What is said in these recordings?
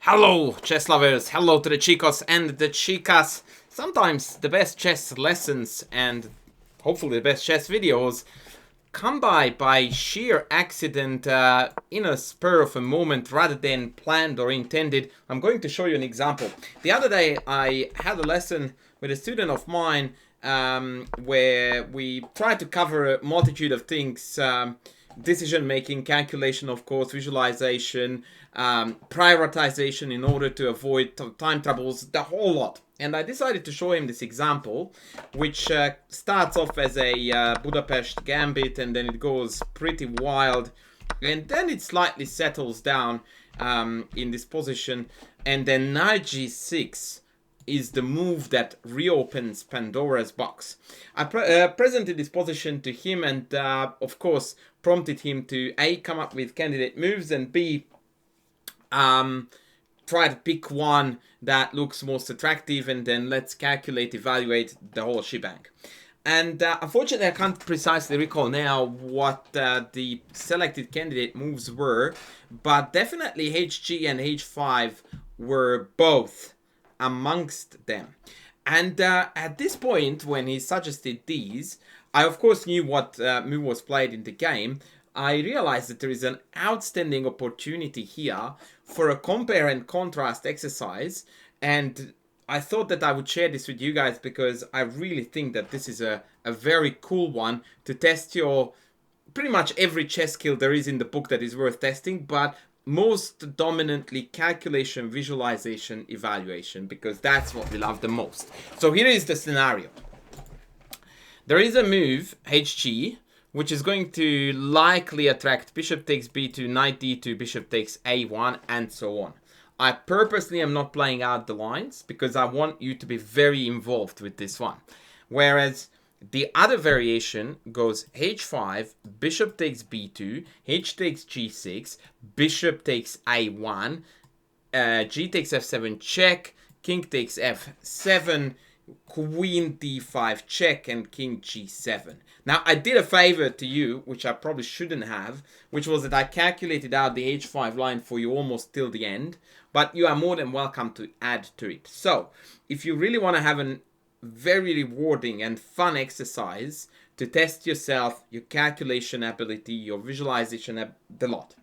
Hello, chess lovers. Hello to the chicos and the chicas. Sometimes the best chess lessons and hopefully the best chess videos come by sheer accident, in a spur of a moment rather than planned or intended. I'm going to show you an example. The other day I had a lesson with a student of mine where we tried to cover a multitude of things. Decision making, calculation, of course, visualization, prioritization in order to avoid time troubles, the whole lot. And I decided to show him this example, which starts off as a Budapest gambit, and then it goes pretty wild, and then it slightly settles down in this position, and then knight g6 is the move that reopens Pandora's box. I presented this position to him and, of course, prompted him to A, come up with candidate moves, and B, try to pick one that looks most attractive, and then let's calculate, evaluate the whole shebang. And unfortunately, I can't precisely recall now what the selected candidate moves were, but definitely HG and H5 were both amongst them. And at this point, when he suggested these, I of course knew what move was played in the game. I realized that there is an outstanding opportunity here for a compare and contrast exercise, and I thought that I would share this with you guys because I really think that this is a very cool one to test your pretty much every chess skill there is in the book that is worth testing, but most dominantly calculation, visualization, evaluation, because that's what we love the most. So here is the scenario. There is a move, HG, which is going to likely attract bishop takes b2, knight d2, bishop takes a1, and so on. I purposely am not playing out the lines because I want you to be very involved with this one. Whereas the other variation goes h5, bishop takes b2, h takes g6, bishop takes a1, g takes f7 check, king takes f7, queen d5 check, and king g7. Now, I did a favor to you, which I probably shouldn't have, which was that I calculated out the h5 line for you almost till the end, but you are more than welcome to add to it. So, if you really want to have a very rewarding and fun exercise to test yourself, your calculation ability, your visualization, the lot,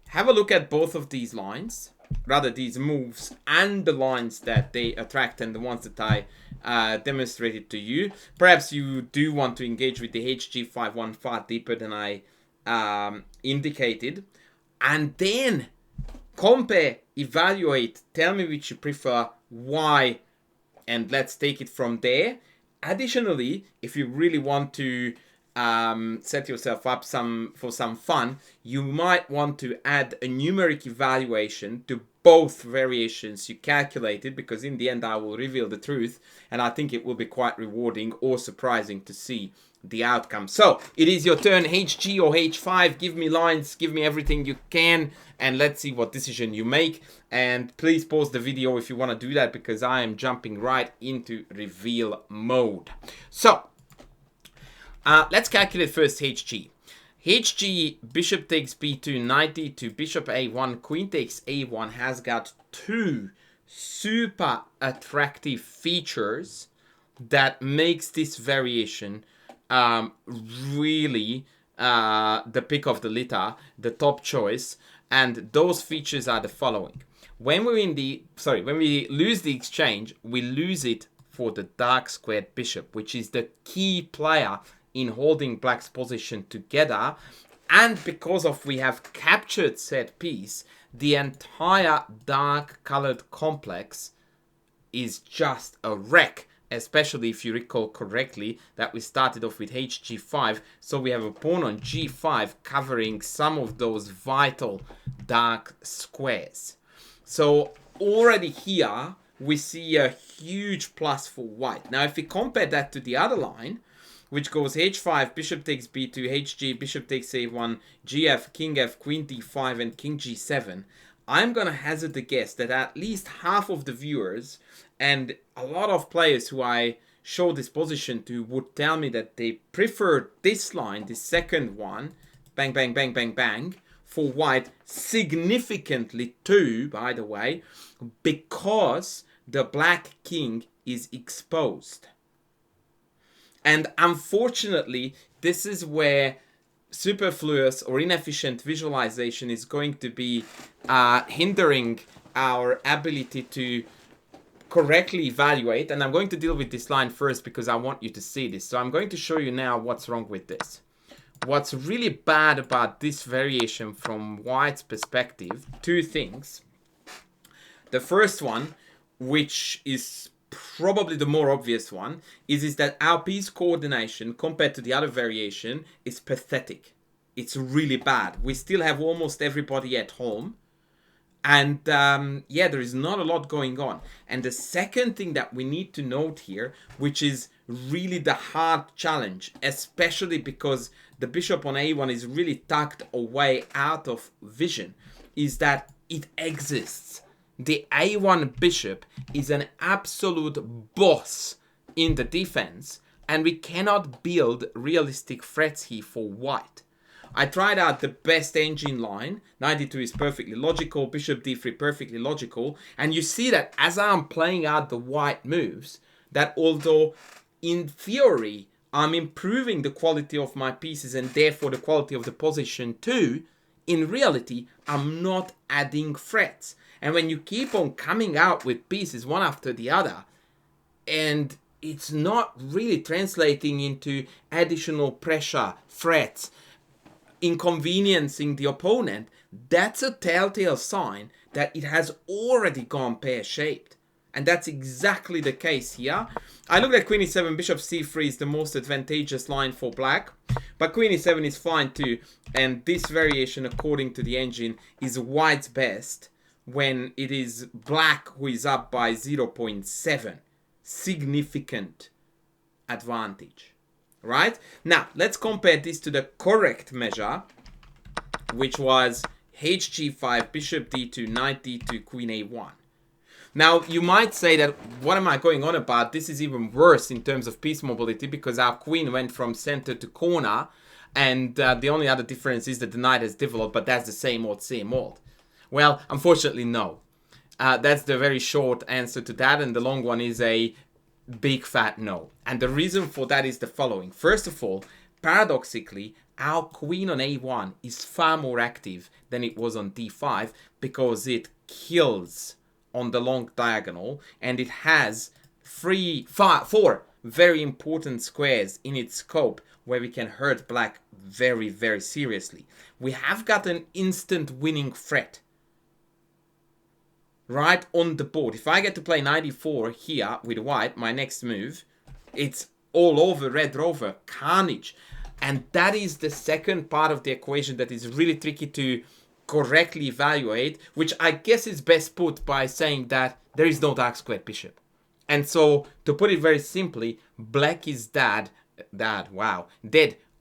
have a look at both of these lines, rather these moves, and the lines that they attract and the ones that I demonstrated to you. Perhaps you do want to engage with the HG5 one far deeper than I indicated, and then compare, evaluate, tell me which you prefer, why, and let's take it from there. Additionally, if you really want to set yourself up for some fun, you might want to add a numeric evaluation to both variations you calculated, because in the end I will reveal the truth, and I think it will be quite rewarding or surprising to see the outcome. So it is your turn, HG or H5. Give me lines, give me everything you can, and let's see what decision you make. And please pause the video if you want to do that, because I am jumping right into reveal mode. So let's calculate first HG. HG, bishop takes b2, knight d2, bishop a1, queen takes a1 has got two super attractive features that makes this variation really the pick of the litter, the top choice, and those features are the following. When we lose the exchange, we lose it for the dark squared bishop, which is the key player in holding black's position together, and because of we have captured said piece, the entire dark colored complex is just a wreck, especially if you recall correctly that we started off with hg5, so we have a pawn on g5 covering some of those vital dark squares. So already here we see a huge plus for white. Now if we compare that to the other line, which goes h5, bishop takes b2, hg, bishop takes a1, gf, king f, queen d5, and king g7, I'm going to hazard the guess that at least half of the viewers and a lot of players who I show this position to would tell me that they prefer this line, the second one, bang, bang, bang, bang, bang, for white, significantly too, by the way, because the black king is exposed. And unfortunately, this is where superfluous or inefficient visualization is going to be hindering our ability to correctly evaluate. And I'm going to deal with this line first because I want you to see this. So I'm going to show you now what's wrong with this. What's really bad about this variation from white's perspective, two things. The first one, which is probably the more obvious one, is that our piece coordination compared to the other variation is pathetic. It's really bad. We still have almost everybody at home. And yeah, there is not a lot going on. And the second thing that we need to note here, which is really the hard challenge, especially because the bishop on a1 is really tucked away out of vision, is that it exists. The a1 bishop is an absolute boss in the defense, and we cannot build realistic threats here for white. I tried out the best engine line. 92 is perfectly logical, bishop d3 perfectly logical, and you see that as I'm playing out the white moves, that although in theory I'm improving the quality of my pieces and therefore the quality of the position too, in reality I'm not adding threats. And when you keep on coming out with pieces one after the other, and it's not really translating into additional pressure, threats, inconveniencing the opponent, that's a telltale sign that it has already gone pear-shaped. And that's exactly the case here. I looked at queen e7, bishop c3 is the most advantageous line for black, but queen e7 is fine too, and this variation, according to the engine, is white's best when it is black who is up by 0.7. Significant advantage. Right? Now, let's compare this to the correct measure, which was hg5, bishop d2, knight d2, queen a1. Now, you might say that, what am I going on about? This is even worse in terms of piece mobility because our queen went from center to corner, and the only other difference is that the knight has developed, but that's the same old, same old. Well, unfortunately, no. That's the very short answer to that, and the long one is a big fat no. And the reason for that is the following. First of all, paradoxically, our queen on a1 is far more active than it was on d5 because it kills on the long diagonal, and it has four very important squares in its scope where we can hurt black very, very seriously. We have got an instant winning threat right on the board. If I get to play 94 here with white, my next move, it's all over Red Rover, carnage. And that is the second part of the equation that is really tricky to correctly evaluate, which I guess is best put by saying that there is no dark squared bishop. And so, to put it very simply, black is dead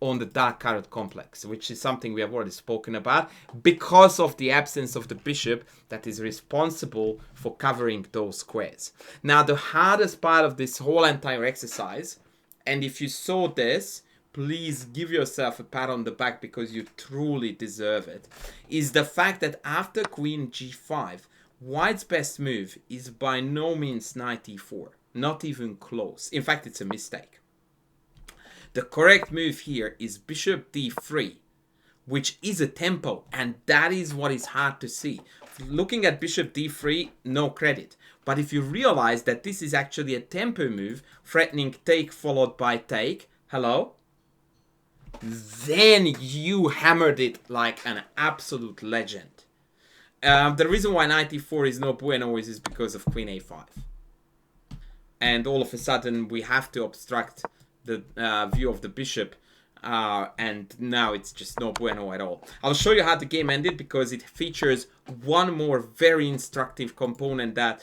on the dark carrot complex, which is something we have already spoken about, because of the absence of the bishop that is responsible for covering those squares. Now, the hardest part of this whole entire exercise, and if you saw this, please give yourself a pat on the back because you truly deserve it, is the fact that after queen g5, white's best move is by no means knight e4, not even close. In fact, it's a mistake. The correct move here is bishop d3, which is a tempo, and that is what is hard to see. Looking at bishop d3, no credit. But if you realize that this is actually a tempo move, threatening take followed by take, hello? Then you hammered it like an absolute legend. The reason why knight e4 is no bueno is because of queen a5. And all of a sudden we have to obstruct the view of the bishop, and now it's just no bueno at all. I'll show you how the game ended because it features one more very instructive component that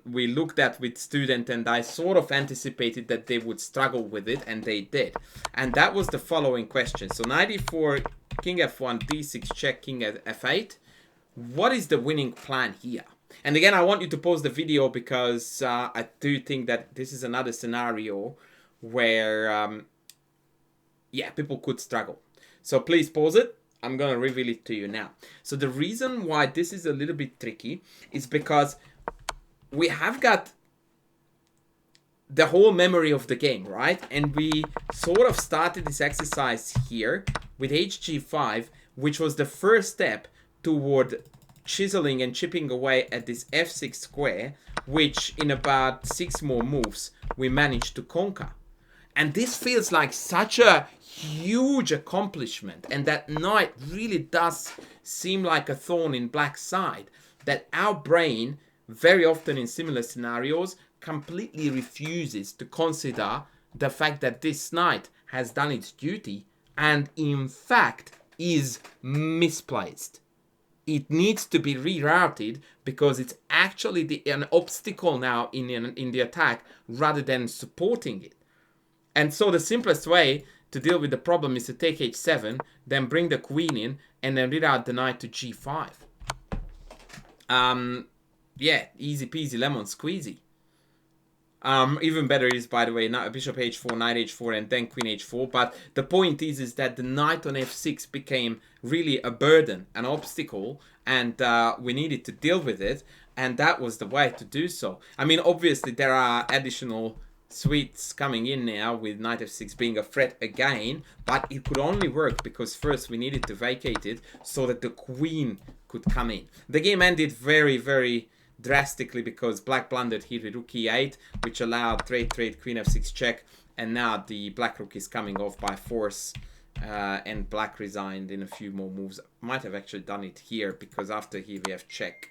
we looked at with student, and I sort of anticipated that they would struggle with it, and they did. And that was the following question. So knight e4, king f1, d6, check, king at f8. What is the winning plan here? And again, I want you to pause the video because I do think that this is another scenario where, yeah, people could struggle. So please pause it. I'm going to reveal it to you now. So the reason why this is a little bit tricky is because we have got the whole memory of the game, right? And we sort of started this exercise here with hg5, which was the first step toward chiseling and chipping away at this f6 square, which in about 6 more moves we managed to conquer. And this feels like such a huge accomplishment, and that knight really does seem like a thorn in black's side, that our brain very often in similar scenarios completely refuses to consider the fact that this knight has done its duty and in fact is misplaced. It needs to be rerouted because it's actually an obstacle now in the attack rather than supporting it. And so the simplest way to deal with the problem is to take h7, then bring the queen in, and then reroute the knight to g5. Yeah, easy peasy lemon squeezy. Even better is, by the way, bishop h4, knight h4, and then queen h4. But the point is that the knight on f6 became really a burden, an obstacle, and we needed to deal with it. And that was the way to do so. I mean, obviously, there are additional sweets coming in now with knight f6 being a threat again. But it could only work because first we needed to vacate it so that the queen could come in. The game ended very, very drastically because black blundered here with rook e8, which allowed trade queen f6 check, and now the black rook is coming off by force, and black resigned in a few more moves. Might have actually done it here because after here we have check,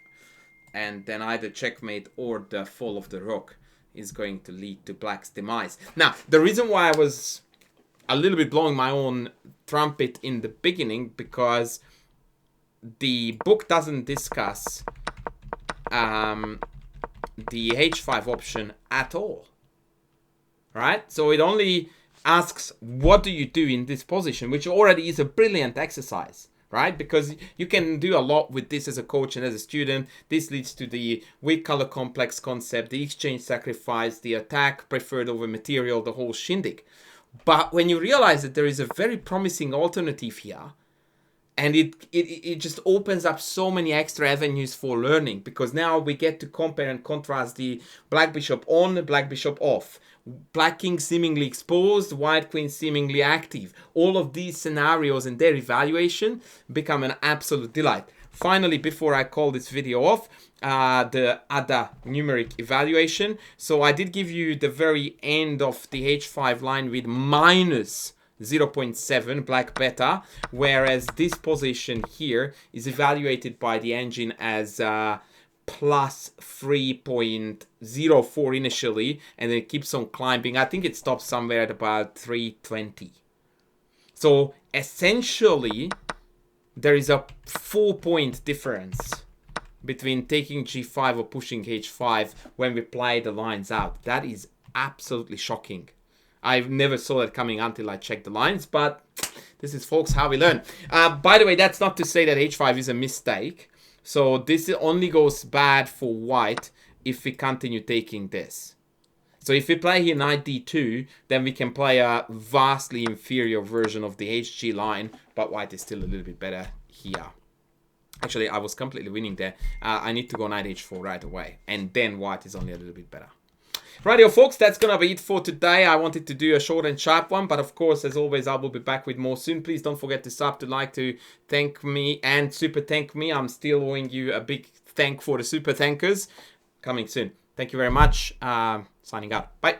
and then either checkmate or the fall of the rook is going to lead to black's demise. Now the reason why I was a little bit blowing my own trumpet in the beginning, because the book doesn't discuss the h5 option at all, right? So it only asks what do you do in this position, which already is a brilliant exercise, right? Because you can do a lot with this as a coach and as a student. This leads to the weak color complex concept, the exchange sacrifice, the attack preferred over material, the whole shindig. But when you realize that there is a very promising alternative here, and it just opens up so many extra avenues for learning, because now we get to compare and contrast the black bishop on, black bishop off, black king seemingly exposed, white queen seemingly active. All of these scenarios and their evaluation become an absolute delight. Finally, before I call this video off, the other numeric evaluation. So I did give you the very end of the h5 line with minus 0.7 black beta, whereas this position here is evaluated by the engine as plus 3.04 initially, and then it keeps on climbing. I think it stops somewhere at about 320. So essentially there is a 4-point difference between taking g5 or pushing h5 when we play the lines out. That is absolutely shocking. I've never saw that coming until I checked the lines, but this is, folks, how we learn. By the way, that's not to say that h5 is a mistake. So this only goes bad for white if we continue taking this. So if we play here knight d2, then we can play a vastly inferior version of the hg line, but white is still a little bit better here. Actually, I was completely winning there. I need to go knight h4 right away, and then white is only a little bit better. Rightio, folks, that's gonna be it for today. I wanted to do a short and sharp one, but of course, as always, I will be back with more soon. Please don't forget to sub, to like, to thank me, and super thank me. I'm still owing you a big thank for the super thankers. Coming soon. Thank you very much. Signing out. Bye.